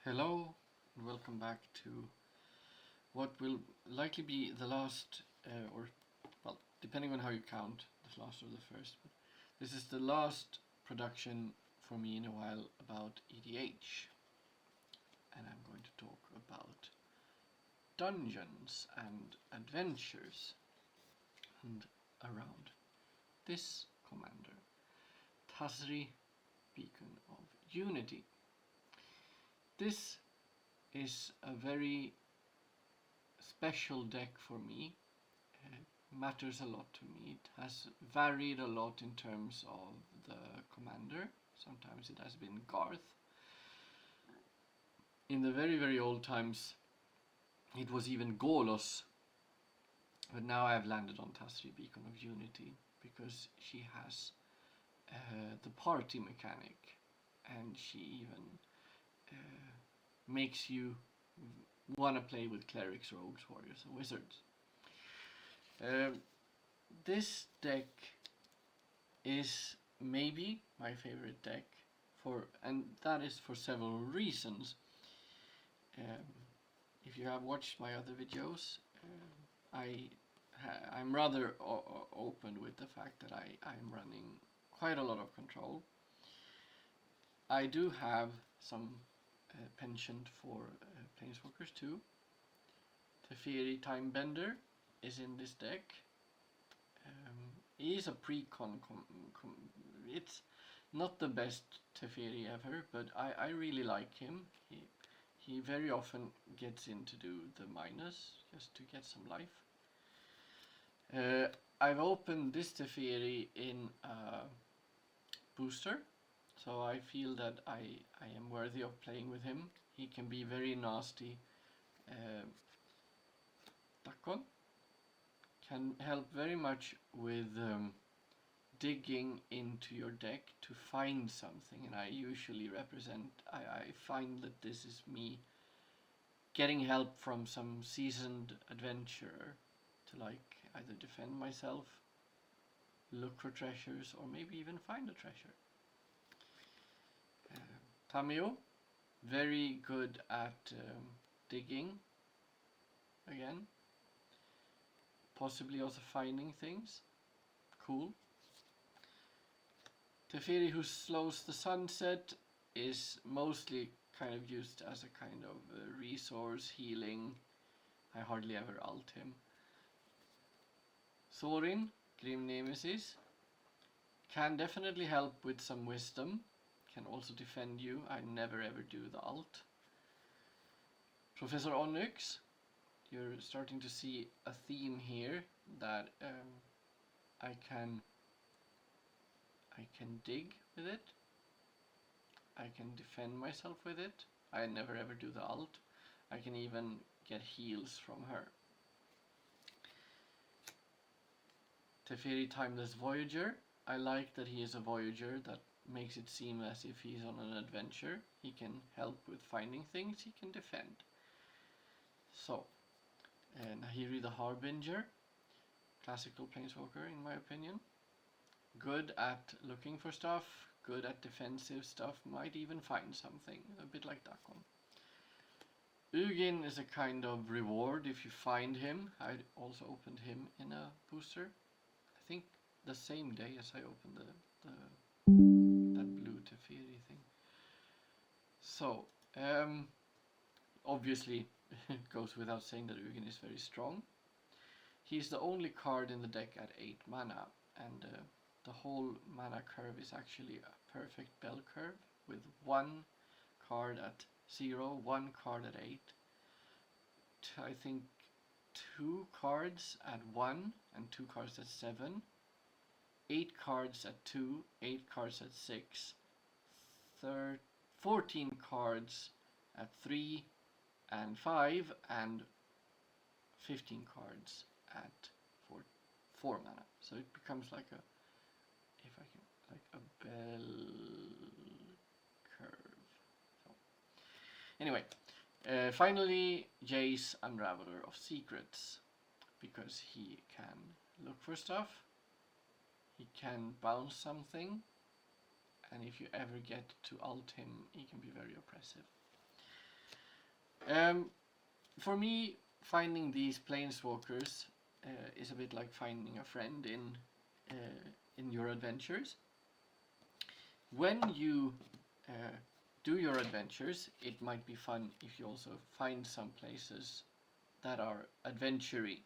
Hello and welcome back to what will likely be the last, depending on how you count, the last or the first, but this is the last production for me in a while about EDH, and I'm going to talk about dungeons and adventures and around this commander, Tazri, Beacon of Unity. This is a very special deck for me. It matters a lot to me. It has varied a lot in terms of the commander. Sometimes it has been Garth. In the very, very old times, it was even Golos. But now I've landed on Tazri, Beacon of Unity, because she has the party mechanic, and she even makes you want to play with clerics, rogues, warriors, and wizards. This deck is maybe my favorite deck, and that is for several reasons. If you have watched my other videos, I'm rather open with the fact that I'm running quite a lot of control. I do have some penchant for Planeswalkers too. Teferi Timebender is in this deck. He is a pre-con. It's not the best Teferi ever, but I really like him. He very often gets in to do the minus, just to get some life. I've opened this Teferi in a booster, so I feel that I am worthy of playing with him. He can be very nasty. Dakon can help very much with digging into your deck to find something, and I usually I find that this is me getting help from some seasoned adventurer to either defend myself, look for treasures, or maybe even find a treasure. Tamio, very good at digging again, possibly also finding things. Cool. Teferi, who slows the sunset, is mostly kind of used as a kind of resource healing. I hardly ever ult him. Thorin, Grim Nemesis, can definitely help with some wisdom, can also defend you. I never ever do the ult. Professor Onyx, you're starting to see a theme here that I can dig with it. I can defend myself with it. I never ever do the ult. I can even get heals from her. Teferi Timeless Voyager. I like that he is a Voyager. That makes it seem as if he's on an adventure. He can help with finding things, he can defend. So, Nahiri the Harbinger. Classical Planeswalker in my opinion. Good at looking for stuff, good at defensive stuff, might even find something, a bit like Dakon. Ugin is a kind of reward if you find him. I also opened him in a booster. I think the same day as I opened that blue Teferi thing. So, obviously it goes without saying that Ugin is very strong. He's the only card in the deck at 8 mana, and the whole mana curve is actually a perfect bell curve, with one card at 0, one card at 8. I think 2 cards at 1 and 2 cards at 7. 8 cards at 2, 8 cards at 6. 14 cards at 3 and 5, and 15 cards at 4 mana. So it becomes like a bell curve. So, anyway, finally, Jace, Unraveler of Secrets, because he can look for stuff, he can bounce something, and if you ever get to ult him, he can be very oppressive. For me, finding these planeswalkers is a bit like finding a friend in your adventures. When you do your adventures, it might be fun if you also find some places that are adventure-y.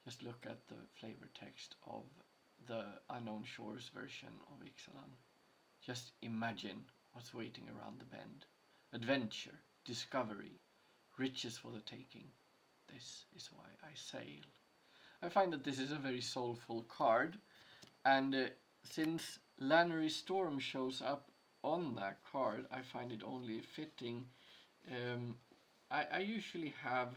Just look at the flavor text of the Unknown Shores version of Ixalan. Just imagine what's waiting around the bend. Adventure, discovery, riches for the taking. This is why I sail. I find that this is a very soulful card, and since Lannery Storm shows up on that card, I find it only fitting. I usually have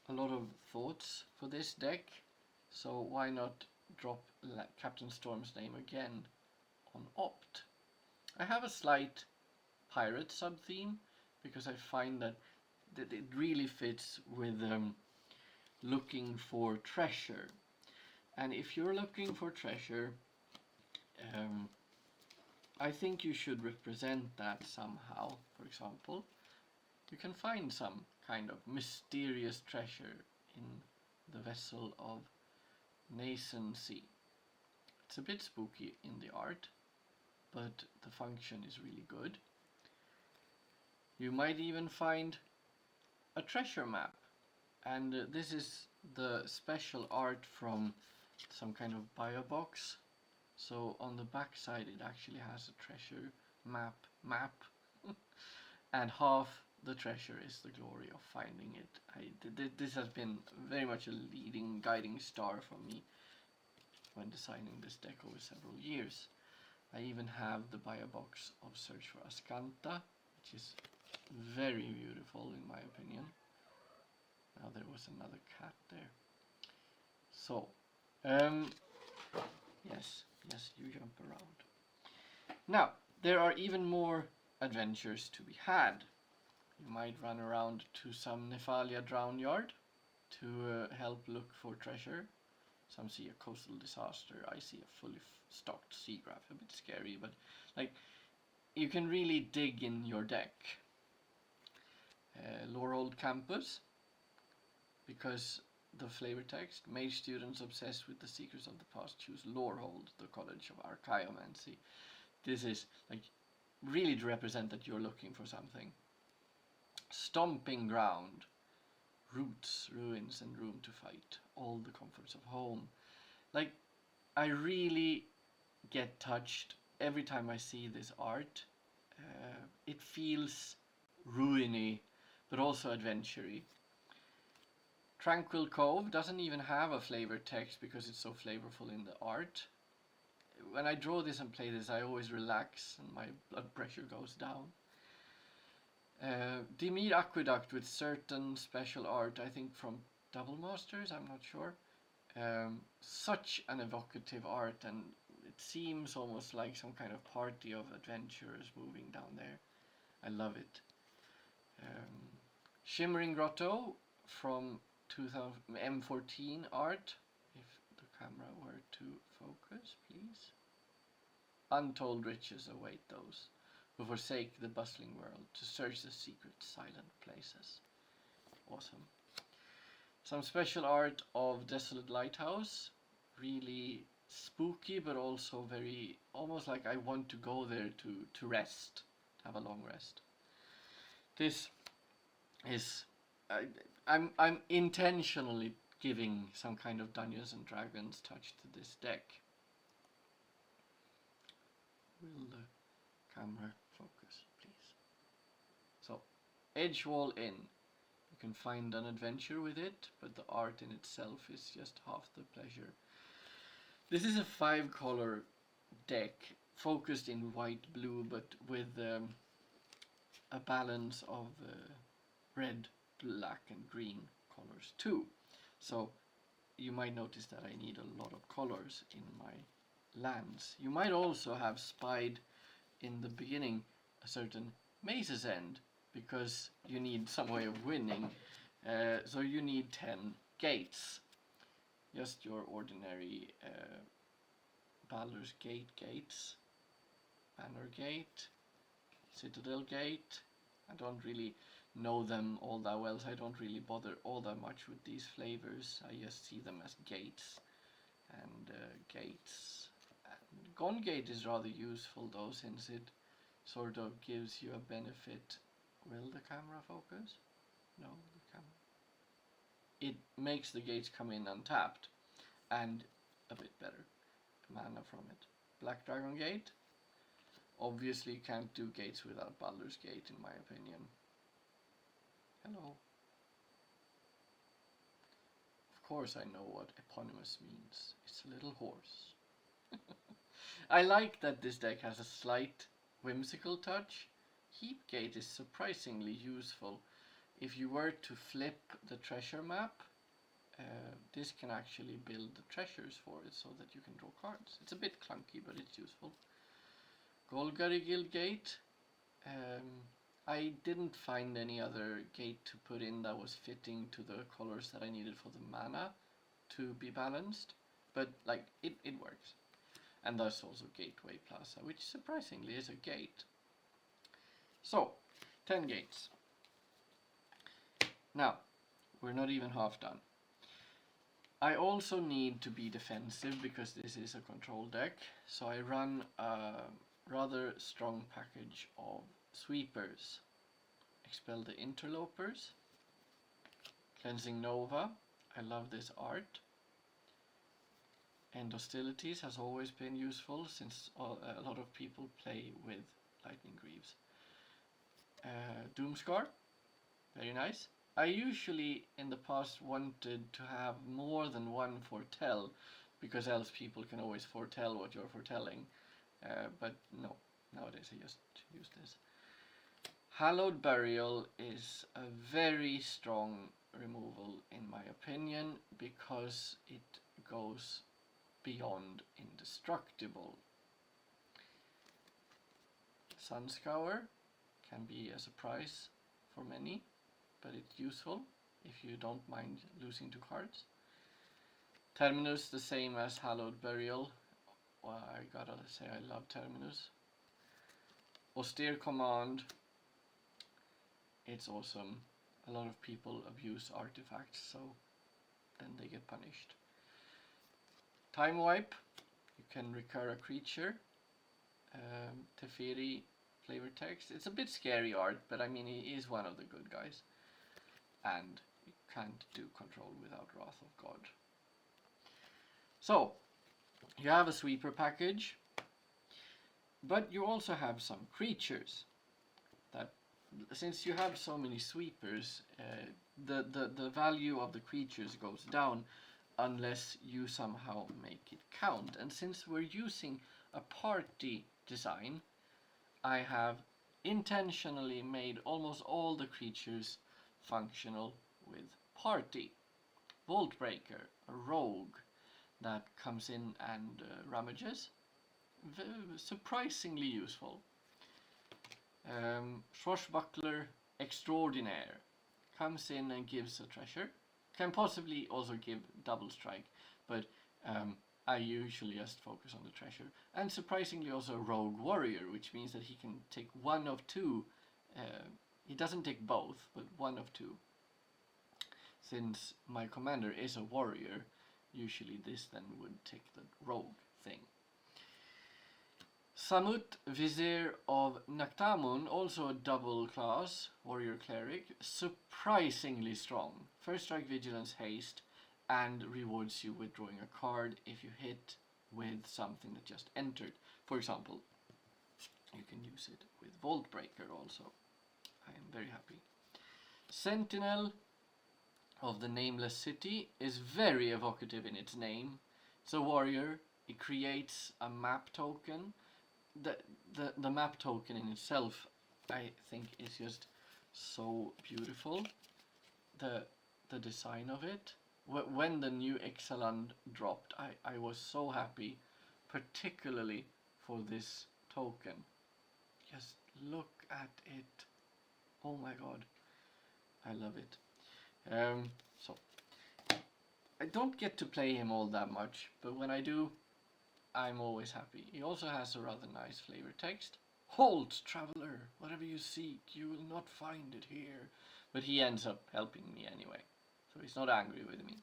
a lot of thoughts for this deck, so why not drop Captain Storm's name again on Opt. I have a slight pirate sub-theme because I find that it really fits with looking for treasure. And if you're looking for treasure, I think you should represent that somehow. For example, you can find some kind of mysterious treasure in the vessel of Nason Sea. It's a bit spooky in the art, but the function is really good. You might even find a treasure map, and this is the special art from some kind of bio box. So on the back side it actually has a treasure map and half the treasure is the glory of finding it. This has been very much a leading guiding star for me when designing this deck over several years. I even have the bio box of Search for Ascanta, which is very beautiful in my opinion. Now there was another cat there. So, yes, you jump around. Now, there are even more adventures to be had. You might run around to some Nephalia Drownyard to help look for treasure. Some see a coastal disaster. I see a fully stocked sea graph. A bit scary, but like you can really dig in your deck. Lorehold Campus, because the flavor text, mage students obsessed with the secrets of the past choose Lorehold, the College of Archaeomancy. This is like really to represent that you're looking for something. Stomping Ground, roots, ruins, and room to fight, all the comforts of home. Like, I really get touched every time I see this art. It feels ruiny, but also adventure-y. Tranquil Cove doesn't even have a flavor text because it's so flavorful in the art. When I draw this and play this, I always relax and my blood pressure goes down. Dimir Aqueduct with certain special art, I think from Double Masters, I'm not sure. Such an evocative art, and it seems almost like some kind of party of adventurers moving down there. I love it. Shimmering Grotto from 2000 M14 art, if the camera were to focus, please. Untold riches await those who forsake the bustling world to search the secret silent places. Awesome. Some special art of Desolate Lighthouse, really spooky but also very, almost like I want to go there to rest, to have a long rest. This is, I'm intentionally giving some kind of Dungeons and Dragons touch to this deck. Will the camera focus, please? So, Edgewall Inn. You can find an adventure with it, but the art in itself is just half the pleasure. This is a 5-color deck, focused in white, blue, but with a balance of red, black, and green colors too. So you might notice that I need a lot of colors in my lands. You might also have spied in the beginning a certain Maze's End, because you need some way of winning. So you need 10 gates. Just your ordinary Baldur's Gate gates. Banner Gate, Citadel Gate, I don't really know them all that well, so I don't really bother all that much with these flavors. I just see them as gates and gates. And Gone Gate is rather useful though, since it sort of gives you a benefit. Will the camera focus? No, the camera. It makes the gates come in untapped and a bit better mana from it. Black Dragon Gate. Obviously can't do gates without Baldur's Gate in my opinion. Hello. Of course I know what eponymous means. It's a little horse. I like that this deck has a slight whimsical touch. Heapgate is surprisingly useful. If you were to flip the treasure map, this can actually build the treasures for it so that you can draw cards. It's a bit clunky, but it's useful. Golgari Guildgate. I didn't find any other gate to put in that was fitting to the colors that I needed for the mana to be balanced, but like it works. And there's also Gateway Plaza, which surprisingly is a gate. So, 10 gates. Now, we're not even half done. I also need to be defensive because this is a control deck, so I run a rather strong package of sweepers. Expel the Interlopers. Cleansing Nova. I love this art. End Hostilities has always been useful since a lot of people play with Lightning Greaves. Doomscar. Very nice. I usually in the past wanted to have more than one foretell, because else people can always foretell what you're foretelling. But no, nowadays I just use this. Hallowed Burial is a very strong removal in my opinion, because it goes beyond indestructible. Sunscour can be a surprise for many, but it's useful if you don't mind losing 2 cards. Terminus, the same as Hallowed Burial. Well, I gotta say I love Terminus. Austere Command. It's awesome. A lot of people abuse artifacts, so then they get punished. Time Wipe. You can recur a creature. Teferi flavor text. It's a bit scary art, but I mean he is one of the good guys. And you can't do control without Wrath of God. So, you have a sweeper package, but you also have some creatures that, since you have so many sweepers, the value of the creatures goes down unless you somehow make it count. And since we're using a party design, I have intentionally made almost all the creatures functional with party. Vaultbreaker, a rogue that comes in and ramages. Surprisingly useful. Swashbuckler Extraordinaire comes in and gives a treasure. Can possibly also give double strike, but I usually just focus on the treasure. And surprisingly also Rogue Warrior, which means that he can take one of 2. He doesn't take both, but one of 2. Since my commander is a warrior, usually this then would take the rogue thing. Samut, Vizier of Naktamun, also a double class, warrior cleric, surprisingly strong. First strike, vigilance, haste, and rewards you with drawing a card if you hit with something that just entered. For example, you can use it with Vaultbreaker also. I am very happy. Sentinel of the Nameless City is very evocative in its name. It's a warrior. It creates a map token. The map token in itself, I think, is just so beautiful. The design of it. When the new Ixalan dropped, I was so happy, particularly for this token. Just look at it. Oh my god, I love it. So I don't get to play him all that much, but when I do, I'm always happy. He also has a rather nice flavor text. "Halt, traveler! Whatever you seek, you will not find it here." But he ends up helping me anyway, so he's not angry with me.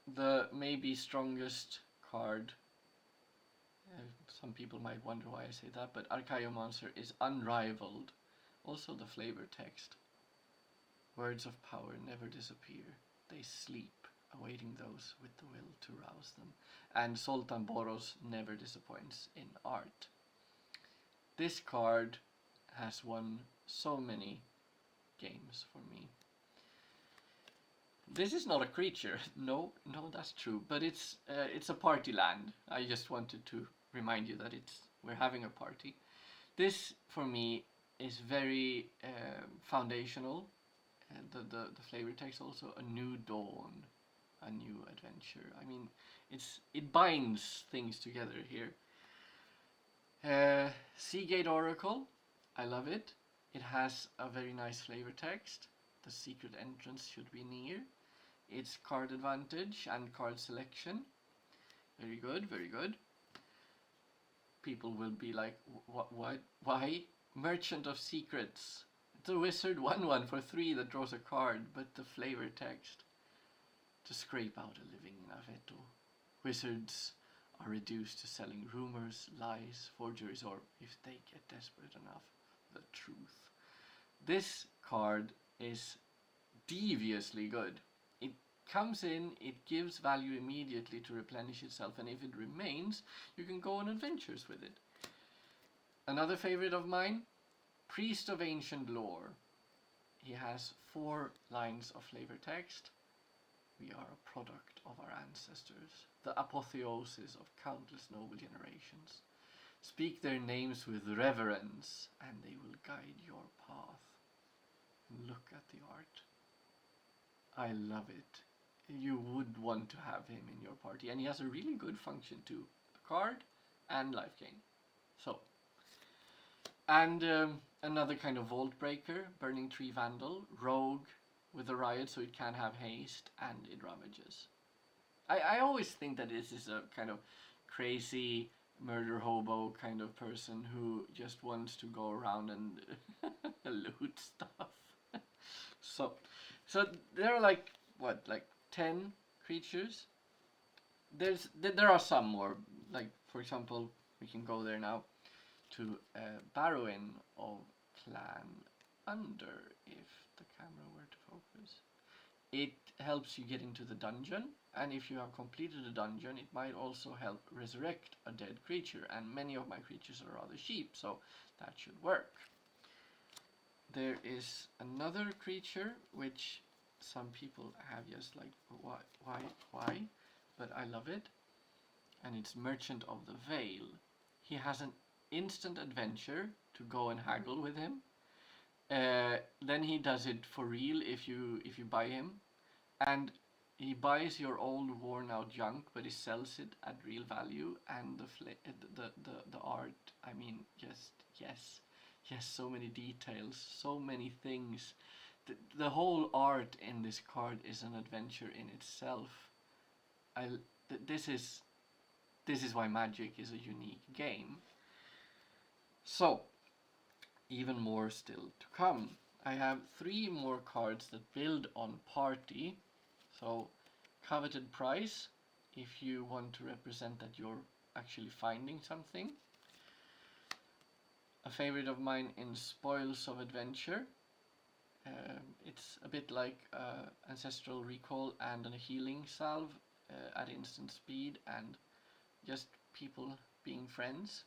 The maybe strongest card, some people might wonder why I say that, but Archaeomancer is unrivaled. Also the flavor text. Words of power never disappear. They sleep, awaiting those with the will to rouse them. And Zoltan Boros never disappoints in art. This card has won so many games for me. This is not a creature. No, that's true. But it's a party land. I just wanted to remind you that we're having a party. This for me is very foundational. The flavor text also, a new dawn, a new adventure. I mean, it binds things together here. Seagate Oracle, I love it. It has a very nice flavor text. The secret entrance should be near. It's card advantage and card selection. Very good, very good. People will be like, what? Why? Merchant of Secrets. It's a wizard 1/1 for 3 that draws a card, but the flavor text. To scrape out a living Naveto. Wizards are reduced to selling rumors, lies, forgeries, or, if they get desperate enough, the truth. This card is deviously good. It comes in, it gives value immediately to replenish itself, and if it remains, you can go on adventures with it. Another favorite of mine, Priest of Ancient Lore. He has 4 lines of flavor text. We are a product of our ancestors, the apotheosis of countless noble generations. Speak their names with reverence, and they will guide your path. Look at the art. I love it. You would want to have him in your party, and he has a really good function too. The card and life gain. So, and another kind of vault breaker, Burning Tree Vandal, rogue with a riot, so it can have haste and it ravages. I always think that this is a kind of crazy murder hobo kind of person who just wants to go around and loot stuff. So there are like 10 creatures. There are some more. Like, for example, we can go there now to Barrowin of Clan Under, if the camera were to focus. It helps you get into the dungeon, and if you have completed a dungeon, it might also help resurrect a dead creature, and many of my creatures are rather cheap, so that should work. There is another creature which some people have just like, why? But I love it, and it's Merchant of the Veil. He has an instant adventure to go and haggle with him. Then he does it for real if you buy him, and he buys your old worn out junk, but he sells it at real value. And the art, I mean, just yes, so many details, so many things. The whole art in this card is an adventure in itself. This is why Magic is a unique game. So, even more still to come. I have 3 more cards that build on party. So, Coveted Prize, if you want to represent that you're actually finding something. A favorite of mine in Spoils of Adventure. It's a bit like Ancestral Recall and a healing salve at instant speed, and just people being friends.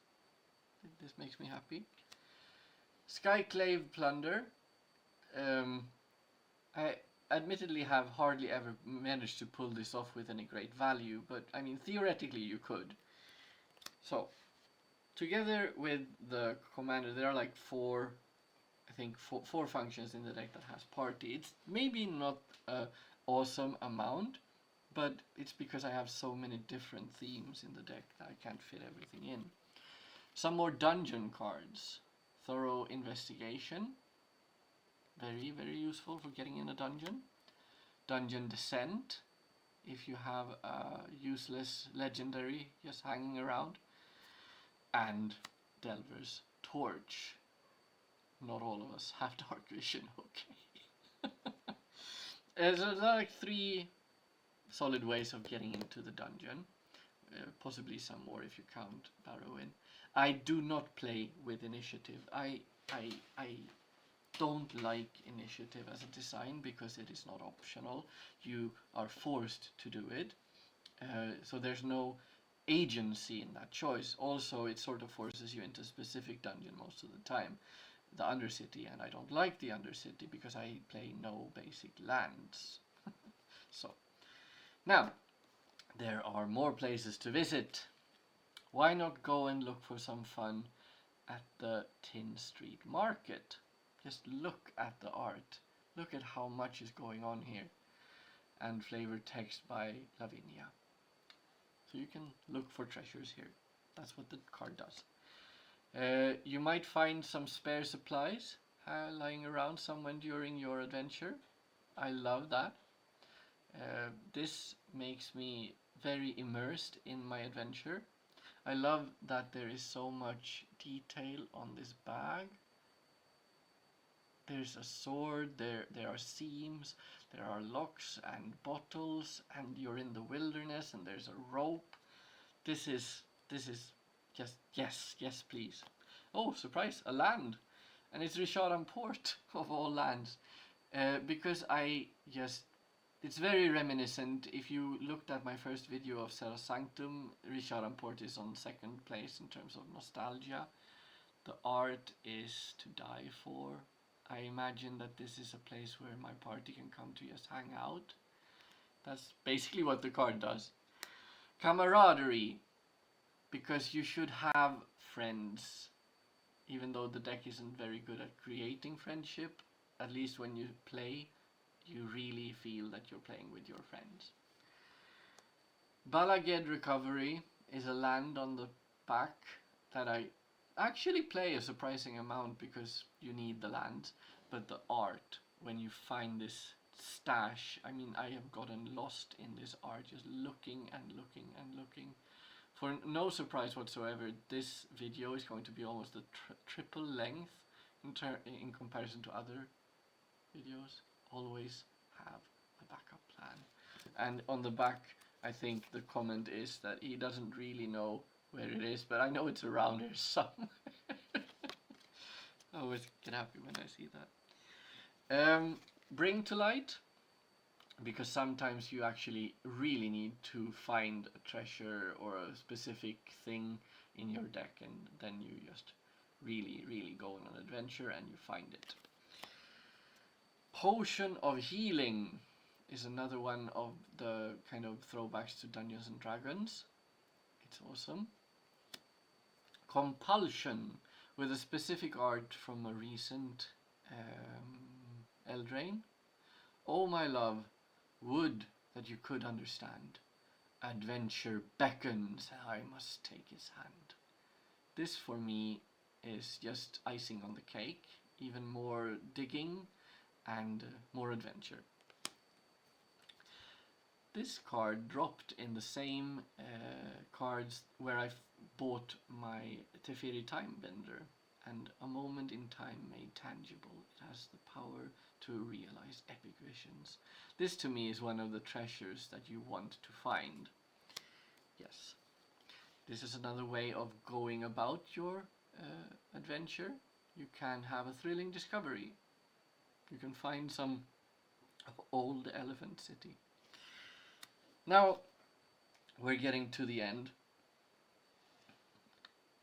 This makes me happy. Skyclave Plunder. I admittedly have hardly ever managed to pull this off with any great value, but I mean, theoretically you could. So, together with the commander, there are like 4 functions in the deck that has party. It's maybe not an awesome amount, but it's because I have so many different themes in the deck that I can't fit everything in. Some more dungeon cards. Thorough Investigation. Very, very useful for getting in a dungeon. Dungeon Descent, if you have a useless legendary just hanging around. And Delver's torch. Not all of us have dark vision, okay. So there are like 3 solid ways of getting into the dungeon. Possibly some more if you count Barrow-in. I do not play with initiative. I don't like initiative as a design because it is not optional. You are forced to do it. So there's no agency in that choice. Also, it sort of forces you into a specific dungeon most of the time, the Undercity, and I don't like the Undercity because I play no basic lands. So, now, there are more places to visit. Why not go and look for some fun at the Tin Street Market? Just look at the art. Look at how much is going on here. And flavored text by Lavinia. So you can look for treasures here. That's what the card does. You might find some spare supplies lying around somewhere during your adventure. I love that. This makes me very immersed in my adventure. I love that there is so much detail on this bag. There's a sword, there are seams, there are locks and bottles, and you're in the wilderness and there's a rope. This is just, yes please. Oh, surprise, a land. And it's Richard Port of all lands. Because it's very reminiscent. If you looked at my first video of Serra Sanctum, Richard Port is on 2nd place in terms of nostalgia. The art is to die for. I imagine that this is a place where my party can come to just hang out. That's basically what the card does. Camaraderie, because you should have friends. Even though the deck isn't very good at creating friendship, at least when you play, you really feel that you're playing with your friends. Balaged Recovery is a land on the back that I actually play a surprising amount because you need the land, but the art, when you find this stash, I mean, I have gotten lost in this art, just looking and looking and looking. For no surprise whatsoever, this video is going to be almost a triple length in comparison to other videos. Always have a backup plan. And on the back, I think the comment is that he doesn't really know where it is, but I know it's around here somewhere. I always get happy when I see that. Bring to light, because sometimes you actually really need to find a treasure or a specific thing in your deck, and then you just really go on an adventure and you find it. Potion of Healing is another one of the kind of throwbacks to Dungeons and Dragons. It's awesome. Compulsion, with a specific art from a recent Eldraine. Oh my love, would that you could understand. Adventure beckons, I must take his hand. This for me is just icing on the cake, even more digging and more adventure. This card dropped in the same cards where I bought my Teferi Time Bender, and a moment in time made tangible. It has the power to realize epic visions. This to me is one of the treasures that you want to find. Yes. This is another way of going about your adventure. You can have a thrilling discovery. You can find some old elephant city. Now, we're getting to the end.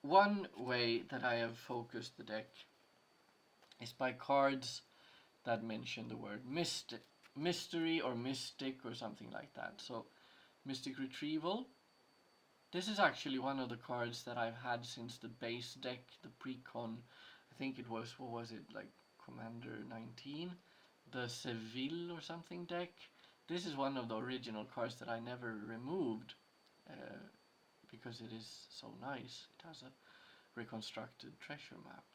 One way that I have focused the deck is by cards that mention the word mystery or mystic or something like that. So, Mystic Retrieval. This is actually one of the cards that I've had since the base deck, the pre-con. I think it was, what was it, like Commander 19? The Seville or something deck. This is one of the original cards that I never removed because it is so nice. It has a reconstructed treasure map.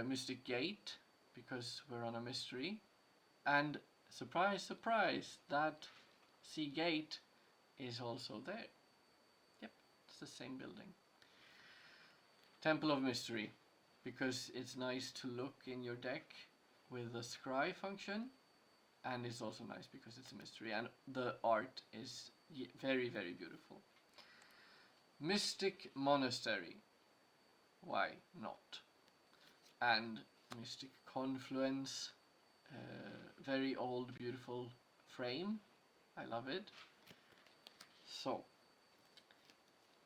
Mystic Gate, because we're on a mystery. And surprise, surprise, that Sea Gate is also there. Yep, it's the same building. Temple of Mystery, because it's nice to look in your deck with the scry function, and it's also nice because it's a mystery, and the art is very, very beautiful. Mystic Monastery, why not? And Mystic Confluence, very old, beautiful frame, I love it. So,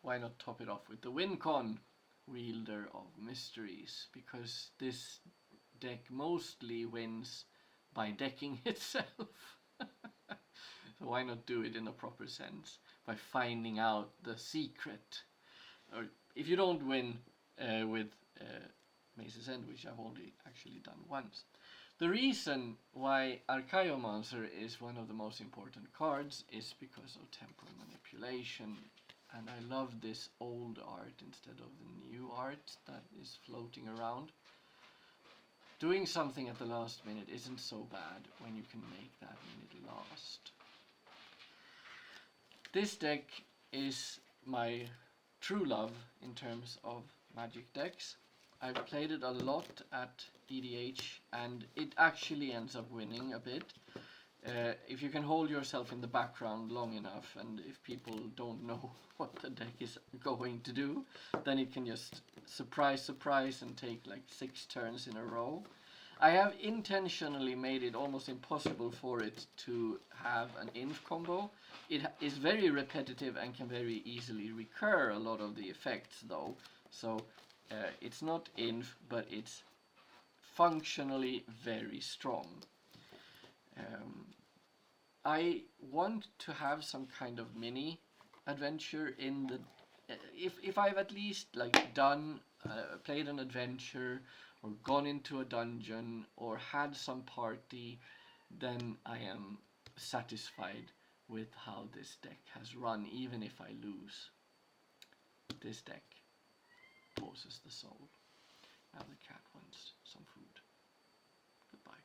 why not top it off with the WinCon, Wielder of Mysteries, because this deck mostly wins by decking itself. So why not do it in a proper sense by finding out the secret? Or if you don't win with Mace's End, which I've only actually done once. The reason why Archaeomancer is one of the most important cards is because of temporal manipulation. And I love this old art instead of the new art that is floating around. Doing something at the last minute isn't so bad when you can make that minute last. This deck is my true love in terms of Magic decks. I've played it a lot at EDH and it actually ends up winning a bit. If you can hold yourself in the background long enough, and if people don't know what the deck is going to do, then it can just surprise and take like 6 turns in a row. I have intentionally made it almost impossible for it to have an inf combo. It is very repetitive and can very easily recur a lot of the effects though, so it's not inf, but it's functionally very strong. I want to have some kind of mini adventure in the if I've at least like done played an adventure or gone into a dungeon or had some party, then I am satisfied with how this deck has run, even if I lose. This deck poses the soul. Now the cat wants some food. Goodbye.